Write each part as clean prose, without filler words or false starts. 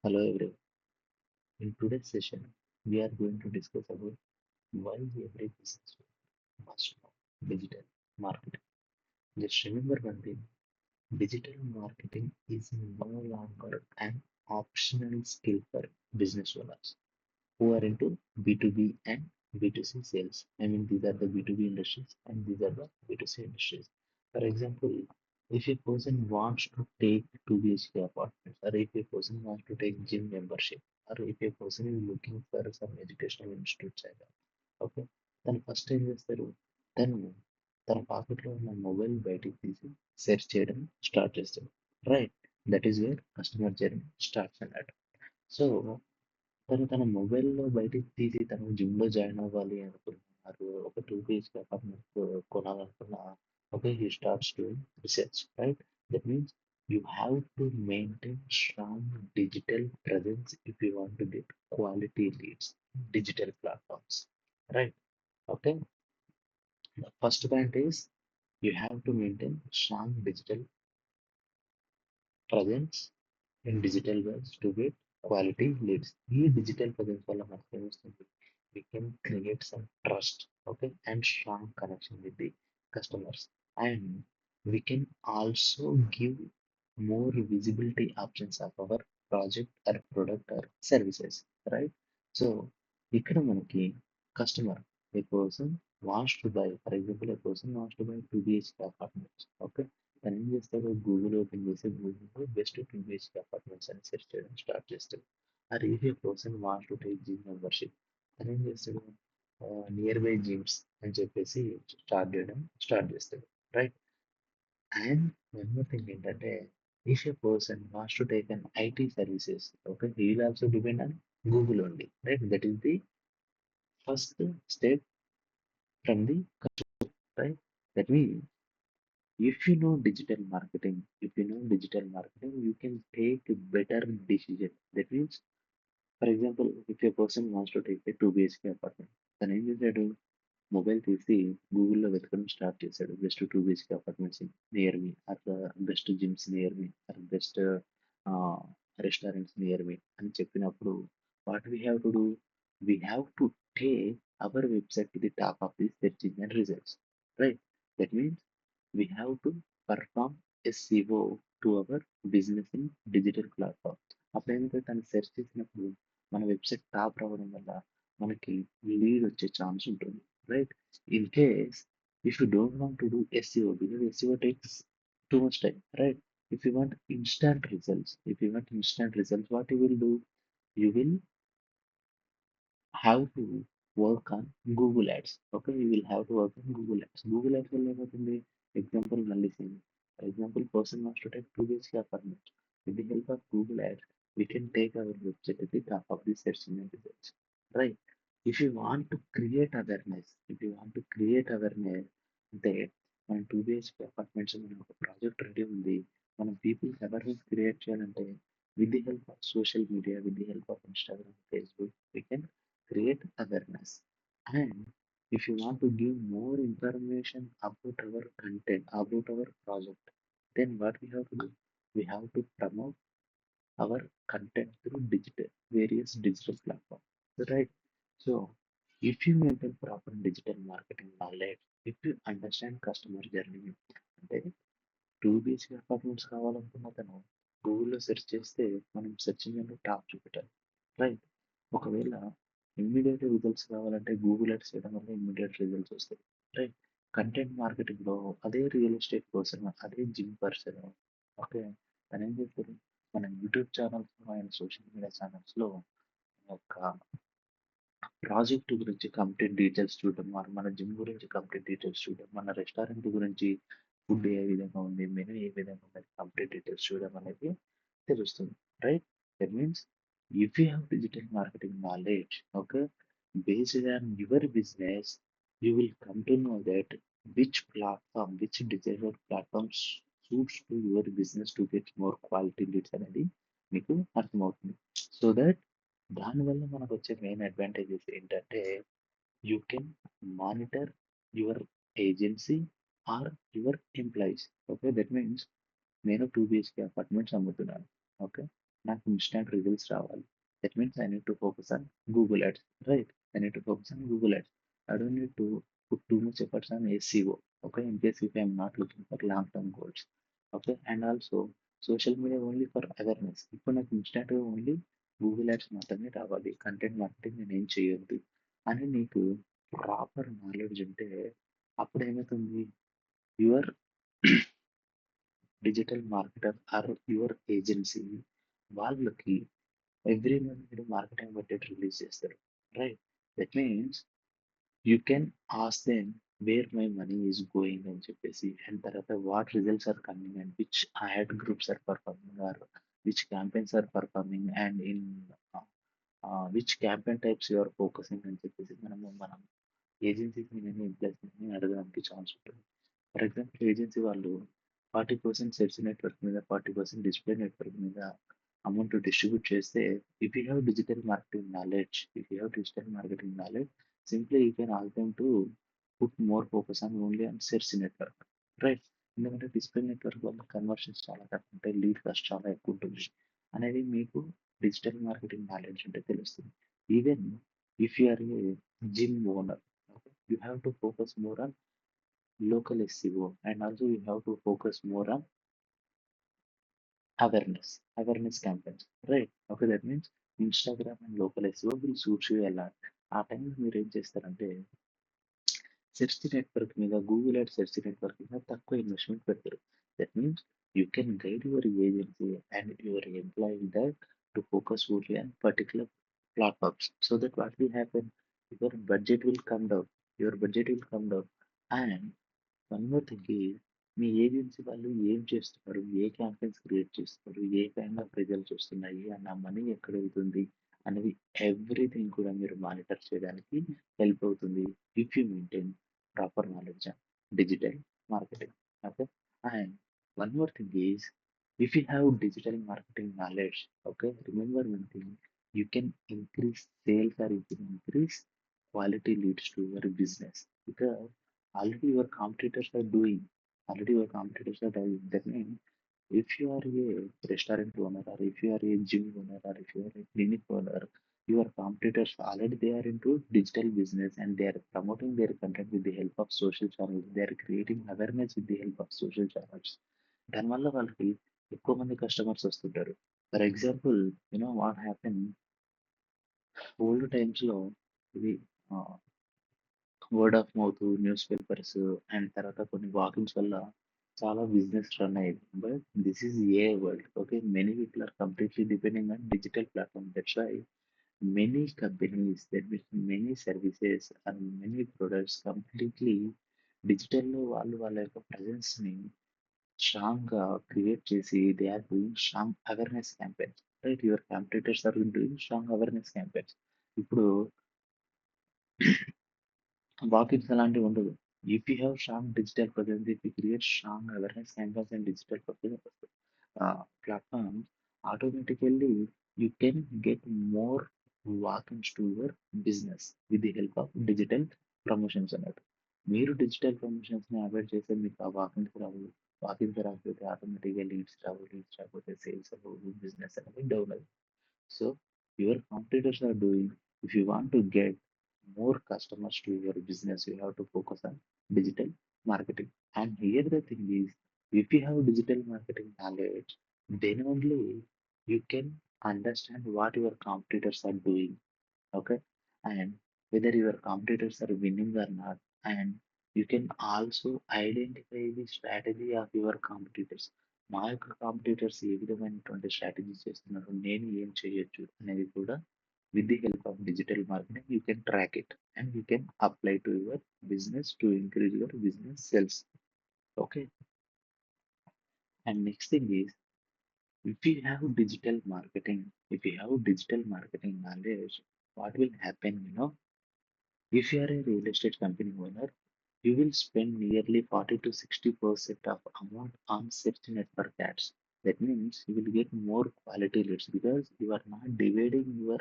Hello everyone. In today's session, we are going to discuss about why every business must know digital marketing. Just remember one thing: digital marketing is no longer an optional skill for business owners who are into B2B and B2C sales. I mean, these are the B2B industries and these are the B2C industries. For example, if a person wants to take 2 BHK apartments, or if a person wants to take gym membership, or if a person is looking for some educational institutes, okay. తను first ఏం చేస్తారు? తను తన పాకెట్‌లో ఉన్న mobile బయటికి తీసి search చేయడం స్టార్ట్ చేస్తాడు. Right. That is where customer journey starts అన్నట్టు. సో తను తన మొబైల్‌లో బయటికి తీసి తను జిమ్‌లో జాయిన్ అవ్వాలి అనుకున్నారు. ఒక 2 బిహెచ్‌కే అపార్ట్‌మెంట్ కొనాలనుకున్న okay. He starts doing research right. That means you have to maintain strong digital presence if you want to get quality leads digital platforms right. Okay. The first point is you have to maintain strong digital presence in digital worlds to get quality leads. ఈ digital presence వల్ల మనకి ఏమొస్తుంది? We can create some trust, okay, and strong connection with the customers. And we can also give more visibility options of our project or product or services, right? So ఇక్కడ మనకి customer a person wants to buy, for example, a person wants to buy 2 BHK apartments, okay. తను ఏం చేస్తాడు? Google open చేసి గూగుల్‌లో best 2 BHK apartments అని search చేయడం start చేస్తాడు. Or if a person wants to take gym membership, తను ఏం చేస్తాడు? నియర్ బై జిమ్స్ అని చెప్పేసి స్టార్ట్ చేస్తాడు. Right. And one more thing ఏంటంటే, if a person wants to take an IT services, okay, he will also depend on Google only. Right. That is the first step from the right. That means if you know digital marketing, you can take a better decision. That means, for example, if a person wants to take a 2 BHK apartment, then ఏం చేశాడు? Mobile తీసి గూగుల్‌లో వెతకడం start చేశాడు. Best 2 BHK apartments near me, అట్లా best gyms near me, or best restaurants near me అని చెప్పినప్పుడు what we have to do? We have to take our website to the top of the search engine results. Right. That means we have to perform SEO to our business in digital platform. అప్పుడేంటంటే తను search చేసినప్పుడు మన website top రావడం వల్ల మనకి lead వచ్చే chance ఉంటుంది. Right. In case if you don't want to do SEO because SEO takes too much time, right? If you want instant results, what you will do? You will have to work on Google Ads. Okay, you will have to work on Google Ads. Google Ads will never be example only same. For example, person wants to take 2 weeks apartment. With the help of Google Ads, we can take our website at the top of the search engine results. Right. If you want to create awareness, that మన 2 BHK apartments మన ఒక project ready ఉంది. మనం people awareness create చేయాలంటే with the help of social media, with the help of Instagram, Facebook, we can create awareness. And if you want to give more information about our content, about our project, then what we have to do? We have to promote our content through various digital platforms. Right? So, if you maintain proper digital marketing knowledge, if you understand customer journey, అంటే 2 BHK apartments కావాలనుకున్న అతను గూగుల్‌లో search చేస్తే మనం search ఇంజిన్‌లో top చూపెట్టాలి. Right. ఒకవేళ immediate results కావాలంటే Google ads చేయడం వల్ల ఇమ్మీడియేట్ రిజల్ట్స్ వస్తాయి. రైట్. కంటెంట్ మార్కెటింగ్‌లో అదే రియల్ ఎస్టేట్ పర్సన్, అదే జిమ్ పర్సన్, ఓకే, తనేం చేస్తారు? మన యూట్యూబ్ ఛానల్స్‌లో, ఆయన సోషల్ మీడియా ఛానల్స్‌లో ఒక ప్రాజెక్ట్ గురించి కంప్లీట్ డీటెయిల్స్ చూడడం, మన జిమ్ గురించి కంప్లీట్ డీటెయిల్స్ చూడడం, మన రెస్టారెంట్ గురించి ఫుడ్ ఏ విధంగా ఉంది, మెనూ ఏ విధంగా ఉంది, కంప్లీట్ డీటెయిల్స్ చూడడం అనేది తెలుస్తుంది. Right. That means if you have digital marketing knowledge, okay, based on your business, you will come to know that which digital platforms suits to your business to get more quality leads అనేది మీకు అర్థమవుతుంది. So that దానివల్ల మనకొచ్చే main advantages ఏంటంటే, you can monitor your agency or your employees. Okay. That means నేను 2 BHK apartments అమ్ముతున్నాను. Okay. నాకు instant results రావాలి. That means I need to focus on Google ads, right? I need to focus on Google ads. I don't need to put too much efforts on SEO. Okay, in case if I am not looking for long-term goals. Okay, and also social media only for awareness. ఇప్పుడు నాకు ఇన్‌స్టాంట్‌గా only Google ads మాత్రమే రావాలి. Content marketing నేనేం చేయొద్దు అని నీకు proper knowledge ఉంటే అప్పుడేమైతుంది? Your digital marketer or your agency వాళ్ళకి ఎవ్రీ మంత్ మీరు మార్కెటింగ్ బడ్జెట్ రిలీజ్ చేస్తారు, right? That means you can ask them where my money is going అని చెప్పేసి, అండ్ తర్వాత what results are coming and which ad groups are performing or which campaigns are performing and in which campaign types you are focusing అని చెప్పేసి మనం agencies నేను ఎంప్లాయీస్‌ని అడగడానికి chance ఉంటుంది. ఫర్ ఎగ్జాంపుల్ ఏజెన్సీ వాళ్ళు 40% సెర్చ్ నెట్వర్క్ మీద, 40% డిస్ప్లే నెట్వర్క్ మీద అమౌంట్ డిస్ట్రిబ్యూట్ చేస్తే, if you have digital marketing knowledge, if you have digital marketing knowledge, simply you can ask them to put more focus on only on search network, right? ఎందుకంటే display network వల్ల conversions చాలా తక్కువ ఉంటాయి, lead cost చాలా ఎక్కువ ఉంటుంది అనేది మీకు డిజిటల్ మార్కెటింగ్ నాలెడ్జ్ ఉంటే తెలుస్తుంది. Even if you are a gym owner, you have to focus more on local SEO, and also you have to focus more on awareness campaigns, right? Okay, that means Instagram and local SEO will suit you a lot. ఆ టైంలో మీరు ఏం చేస్తారంటే search network మీద, Google add search network మీద తక్కువ investment పెడతారు. That means you can guide your agency and your employee that to focus only on particular platforms. So that what will happen, your budget will come down, your budget will come down. And one more thing is, me agency వాళ్ళు ఏం చేస్తున్నారు? ఏ campaigns create చేస్తున్నారు? ఏ kind of results వస్తున్నాయి? And ఆ money ఎక్కడ వెళ్తుంది? అనేవి everything కూడా మీరు మానిటర్ చేయడానికి హెల్ప్ అవుతుంది. If you maintain proper knowledge on digital marketing. Okay. And one more thing is, if you have digital marketing knowledge, okay, remember one thing, you can increase sales or you can increase quality leads to your business, because already your competitors are doing, already your competitors are doing. That means if you are a restaurant owner or if you are a gym owner or if you are a clinic owner, your competitors already they are into digital business and they are promoting their content with the help of social channels. They are creating awareness with the help of social channels. దానివల్ల వాళ్ళకి ఎక్కువ మంది customers వస్తుంటారు. For example, what happen old టైమ్స్‌లో ఇది word of mouth, newspapers and తర్వాత కొన్ని walk ins వల్ల చాలా బిజినెస్ రన్ అయ్యేది. But this is AI world. Okay. Many people are completely depending on digital platform. That's why many companies, that means many services and many products completely డిజిటల్‌లో వాళ్ళు వాళ్ళ యొక్క ప్రెజెన్స్‌ని స్ట్రాంగ్‌గా క్రియేట్ చేసి they are doing strong awareness campaigns, right? Your competitors are doing strong awareness campaigns. ఇప్పుడు walk-ins అలాంటివి ఉండదు. If you have strong digital presence, if you create strong awareness campaigns and digital platforms, automatically you can get more walk-ins to your business with the help of digital promotions అన్నట్టు. మీరు digital ప్రమోషన్స్‌ని avoid చేస్తే మీకు ఆ walk-ins రావు. Walk-ins రాకపోతే ఆటోమేటిక్‌గా leads రావు. Leads రాకపోతే sales అవ్వవు. Business అనేది డౌన్ అవుతుంది. So your competitors are doing, if you want to get more customers to your business, you have to focus on digital marketing. And here the thing is, if you have digital marketing knowledge, then only you can understand what your competitors are doing. Okay. And whether your competitors are winning or not, and you can also identify the strategy of your competitors. మా యొక్క competitors ఏ విధమైనటువంటి strategy చేస్తున్నారు, నేను ఏం చేయొచ్చు అనేది కూడా with the help of digital marketing you can track it and you can apply to your business to increase your business sales. Okay. And next thing is, if you have digital marketing, if you have digital marketing knowledge, what will happen, if you are a real estate company owner, you will spend nearly 40 to 60% of amount on search network ads. That means you will get more quality leads because you are not dividing your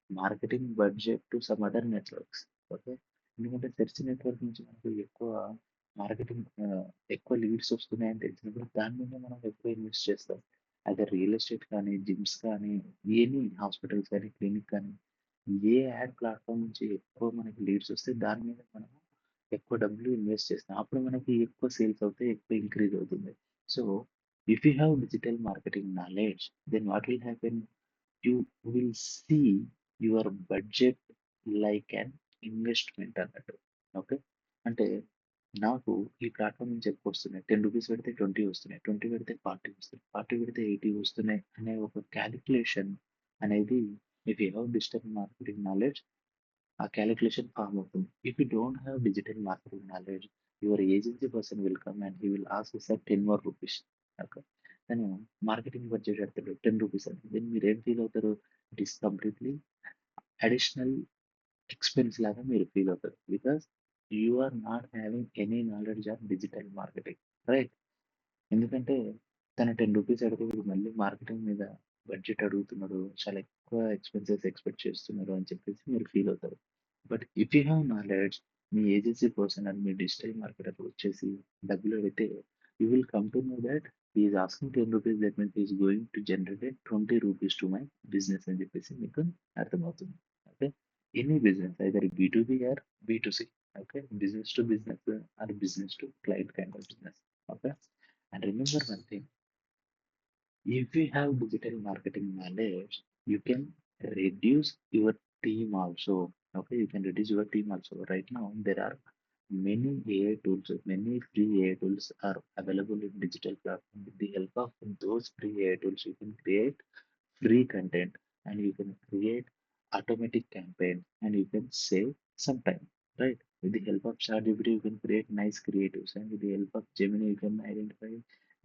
marketing budget to some other networks. Okay. ఎందుకంటే search network నుంచి మనకు ఎక్కువ marketing ఎక్కువ leads వస్తున్నాయని తెలిసినప్పుడు దాని మీద మనం ఎక్కువ ఇన్వెస్ట్ చేస్తాం. అదే రియల్ ఎస్టేట్ కానీ, జిమ్స్ కానీ, ఎనీ హాస్పిటల్స్ కానీ, క్లినిక్ కానీ, ఏ యాడ్ ప్లాట్‌ఫార్మ్ నుంచి ఎక్కువ మనకి లీడ్స్ వస్తే దాని మీద మనం ఎక్కువ డబ్బులు ఇన్వెస్ట్ చేస్తాం. అప్పుడు మనకి ఎక్కువ సేల్స్ అవుతాయి. ఎక్కువ ఇంక్రీజ్ అవుతుంది. So, if you have digital marketing knowledge, then what will happen? You will see your budget like an investment అన్నట్టు. ఓకే. అంటే నాకు ఈ ప్లాట్‌ఫార్మ్ నుంచి ఎక్కువొస్తున్నాయి. రూ. 10 పెడితే 20 వస్తున్నాయి. 20 పెడితే 40 వస్తున్నాయి. 40 పెడితే 80 వస్తున్నాయి అనే ఒక కాలిక్యులేషన్ అనేది if you have digital marketing knowledge ఆ క్యాలిక్యులేషన్ ఫార్మ్ అవుతుంది. If you don't have digital marketing knowledge, your agency person will come and he will ask you for 10 more rupees. Okay. తను మార్కెటింగ్ బడ్జెట్ పెడతాడు రూ. 10 అని. Then మీరేం feel అవుతారు? It is completely additional expense లాగా మీరు feel అవుతారు. Because you are not having any knowledge of digital marketing. Right? ఎందుకంటే తను రూ. 10 అడిగితే వీడు మళ్ళీ మార్కెటింగ్ మీద బడ్జెట్ అడుగుతున్నాడు. చాలా ఎక్కువ ఎక్స్‌పెన్సెస్ ఎక్స్‌పెక్ట్ చేస్తున్నారు అని చెప్పేసి మీరు ఫీల్ అవుతారు. But if you have knowledge, మీ ఏజెన్సీ పర్సన్ అండ్ మీ డిజిటల్ మార్కెటర్ వచ్చేసి డబ్బులు అడిగితే you will come to know that he is asking రూ. 10 that means he is going to generate రూ. 20 టు మై బిజినెస్ అని చెప్పేసి మీకు అర్థమవుతుంది. Okay. Any business either B2B or B2C. Okay. Business to business or business to client kind of business. Okay. And remember one thing, if you have digital marketing knowledge, you can reduce your team also. Okay, you can reduce your team also. Right now, there are many AI tools, many free AI tools are available in digital platform. With the help of those free AI tools, you can create free content and you can create automatic campaign and you can save some time, right? With the help of ChatGPT, you can create nice creatives, and with the help of Gemini, you can identify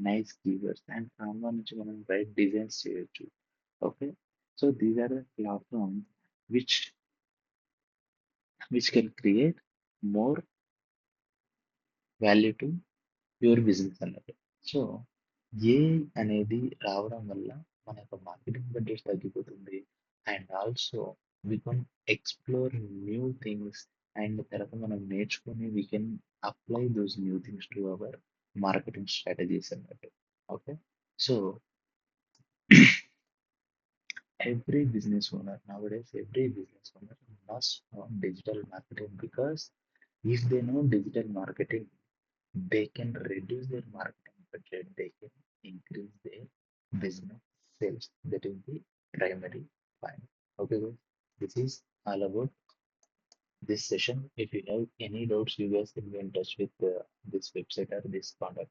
nice keywords and Canva నుంచి మనం right designs చేయొచ్చు. Okay. So these are the platform which which can create more value to your business అన్నట్టు. So, AI అనేది రావడం వల్ల మన యొక్క marketing budget తగ్గిపోతుంది. And also we can explore new things and తర్వాత మనం నేర్చుకొని we can apply those new things to our marketing strategies అన్నట్టు. Okay. So, every business owner must know digital marketing because if they know digital marketing, they can reduce their marketing budget, they can increase their business sales. That is the primary point. Okay, guys, this is all about this session. If you have any doubts, you guys can be in touch with this website or this contact.